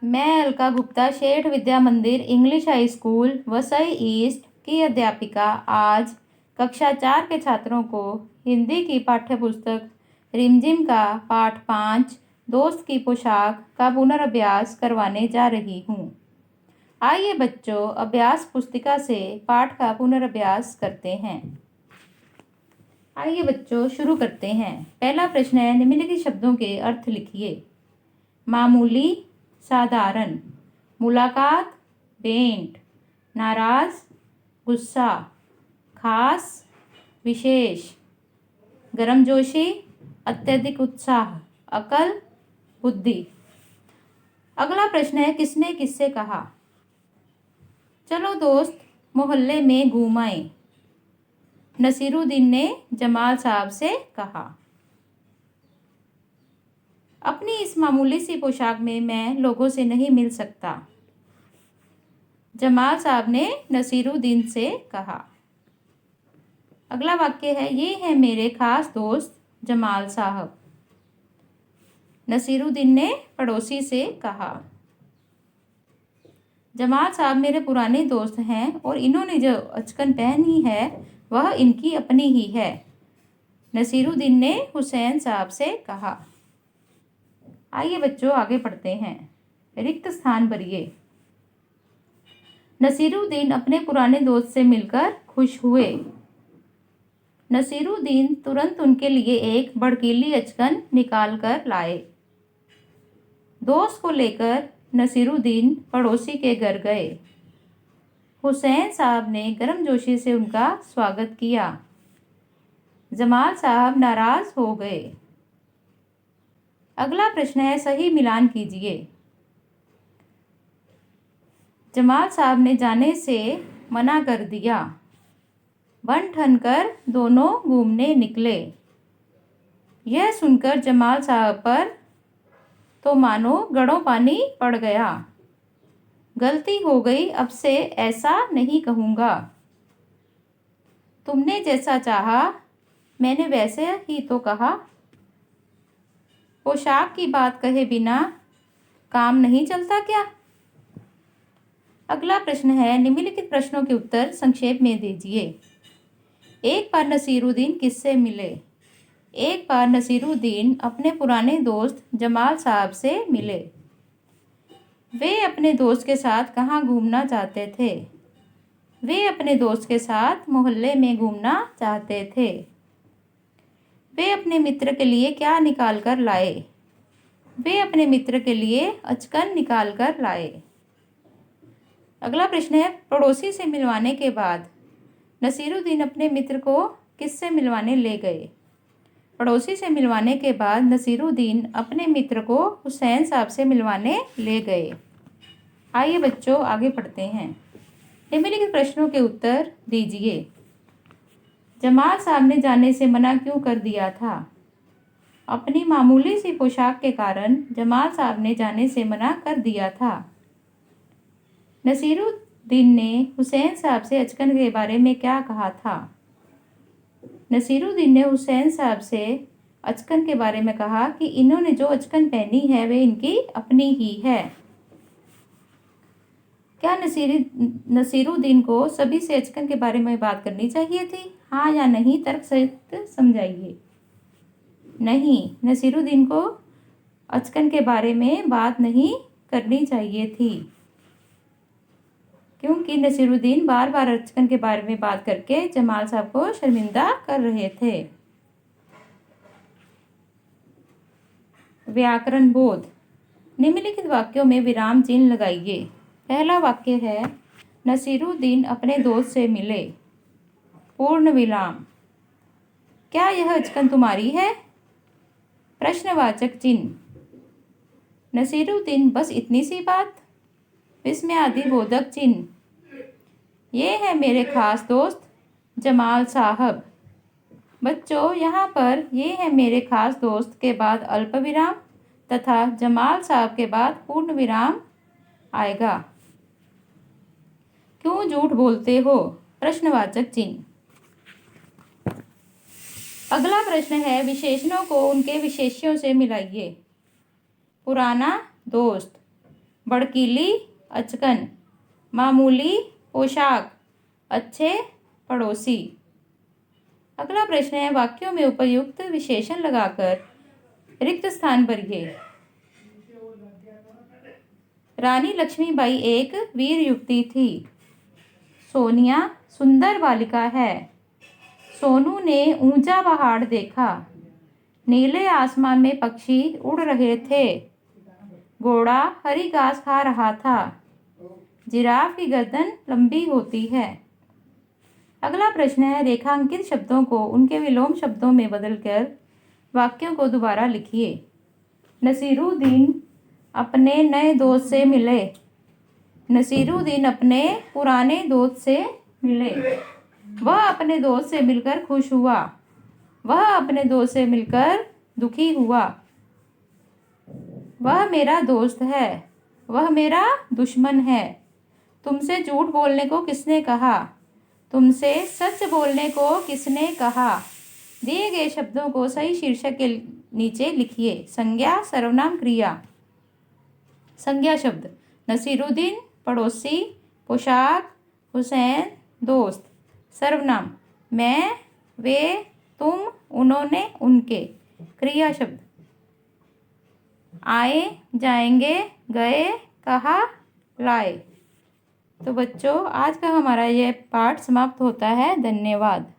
मैं अलका गुप्ता शेठ विद्या मंदिर English high school Vasai east की अध्यापिका आज कक्षा 4 के छात्रों को हिंदी की पाठ्य पुस्तक रिमझिम का पाठ 5 दोस्त की पोशाक का पुनर्अभ्यास करवाने जा रही हूँ। आइए बच्चों, अभ्यास पुस्तिका से पाठ का पुनर्अभ्यास करते हैं। आइए बच्चों, शुरू करते हैं। पहला प्रश्न है, निम्नलिखित शब्दों के अर्थ लिखिए। मामूली, साधारण, मुलाकात, भेंट, नाराज, गुस्सा, खास, विशेष, गर्मजोशी, अत्यधिक उत्साह, अकल, बुद्धि। अगला प्रश्न है, किसने किससे कहा। चलो दोस्त मोहल्ले में घूम आए। नसीरुद्दीन ने जमाल साहब से कहा। अपनी इस मामूली सी पोशाक में मैं लोगों से नहीं मिल सकता। जमाल साहब ने नसीरुद्दीन से कहा। अगला वाक्य है, ये है मेरे खास दोस्त जमाल साहब। नसीरुद्दीन ने पड़ोसी से कहा। जमाल साहब मेरे पुराने दोस्त हैं और इन्होंने जो अचकन पहनी है वह इनकी अपनी ही है। नसीरुद्दीन ने हुसैन साहब से कहा। आइए बच्चों, आगे पढ़ते हैं। रिक्त स्थान भरिए। नसीरुद्दीन अपने पुराने दोस्त से मिलकर खुश हुए। नसीरुद्दीन तुरंत उनके लिए एक भड़कीली अचकन निकाल कर लाए। दोस्त को लेकर नसीरुद्दीन पड़ोसी के घर गए। हुसैन साहब ने गर्मजोशी से उनका स्वागत किया। जमाल साहब नाराज हो गए। अगला प्रश्न है, सही मिलान कीजिए। जमाल साहब ने जाने से मना कर दिया। बन ठन कर दोनों घूमने निकले। यह सुनकर जमाल साहब पर तो मानो गड़ों पानी पड़ गया। गलती हो गई, अब से ऐसा नहीं कहूँगा। तुमने जैसा चाहा मैंने वैसे ही तो कहा। पोशाक की बात कहे बिना काम नहीं चलता क्या। अगला प्रश्न है, निम्नलिखित प्रश्नों के उत्तर संक्षेप में दीजिए। एक बार नसीरुद्दीन किससे मिले। एक बार नसीरुद्दीन अपने पुराने दोस्त जमाल साहब से मिले। वे अपने दोस्त के साथ कहाँ घूमना चाहते थे। वे अपने दोस्त के साथ मोहल्ले में घूमना चाहते थे। वे अपने मित्र के लिए क्या निकाल कर लाए। वे अपने मित्र के लिए अचकन निकाल कर लाए। अगला प्रश्न है, पड़ोसी से मिलवाने के बाद नसीरुद्दीन अपने मित्र को किससे मिलवाने ले गए। पड़ोसी से मिलवाने के बाद नसीरुद्दीन अपने मित्र को हुसैन साहब से मिलवाने ले गए। आइए बच्चों, आगे पढ़ते हैं। निम्नलिखित प्रश्नों के उत्तर दीजिए। जमाल साहब ने जाने से मना क्यों कर दिया था। अपनी मामूली सी पोशाक के कारण जमाल साहब ने जाने से मना कर दिया था। नसीरुद्दीन ने हुसैन साहब से अचकन के बारे में क्या कहा था। नसीरुद्दीन ने हुसैन साहब से अचकन के बारे में कहा कि इन्होंने जो अचकन पहनी है वे इनकी अपनी ही है। क्या नसीरुद्दीन को सभी से अचकन के बारे में बात करनी चाहिए थी। हाँ या नहीं, तर्क सहित समझाइए। नहीं, नसीरुद्दीन को अचकन के बारे में बात नहीं करनी चाहिए थी, क्योंकि नसीरुद्दीन बार बार अचकन के बारे में बात करके जमाल साहब को शर्मिंदा कर रहे थे। व्याकरण बोध। निम्नलिखित वाक्यों में विराम चिन्ह लगाइए। पहला वाक्य है, नसीरुद्दीन अपने दोस्त से मिले। पूर्ण विराम। क्या यह अचकन तुम्हारी है। प्रश्नवाचक चिन्ह। नसीरुद्दीन, बस इतनी सी बात। विस्मयादि बोधक चिन्ह। ये है मेरे खास दोस्त जमाल साहब। बच्चों, यहाँ पर ये है मेरे खास दोस्त के बाद अल्प विराम तथा जमाल साहब के बाद पूर्ण विराम आएगा। क्यों झूठ बोलते हो। प्रश्नवाचक चिन्ह। अगला प्रश्न है, विशेषणों को उनके विशेष्यों से मिलाइए। पुराना दोस्त, बड़कीली अचकन, मामूली पोशाक, अच्छे पड़ोसी। अगला प्रश्न है, वाक्यों में उपयुक्त विशेषण लगाकर रिक्त स्थान भरिए। रानी लक्ष्मीबाई एक वीर युवती थी। सोनिया सुंदर बालिका है। सोनू ने ऊंचा पहाड़ देखा। नीले आसमान में पक्षी उड़ रहे थे। घोड़ा हरी घास खा रहा था। जिराफ की गर्दन लंबी होती है। अगला प्रश्न है, रेखांकित शब्दों को उनके विलोम शब्दों में बदलकर वाक्यों को दोबारा लिखिए। नसीरुद्दीन अपने नए दोस्त से मिले। नसीरुद्दीन अपने पुराने दोस्त से मिले। वह अपने दोस्त से मिलकर खुश हुआ। वह अपने दोस्त से मिलकर दुखी हुआ। वह मेरा दोस्त है। वह मेरा दुश्मन है। तुमसे झूठ बोलने को किसने कहा? तुमसे सच बोलने को किसने कहा? दिए गए शब्दों को सही शीर्षक के नीचे लिखिए। संज्ञा, सर्वनाम, क्रिया। संज्ञा शब्द, नसीरुद्दीन पड़ोसी, पोशाक, हुसैन दोस्त। सर्वनाम, मैं, वे, तुम, उन्होंने, उनके। क्रिया शब्द, आए, जाएंगे, गए, कहा, लाए। तो बच्चों, आज का हमारा यह पाठ समाप्त होता है। धन्यवाद।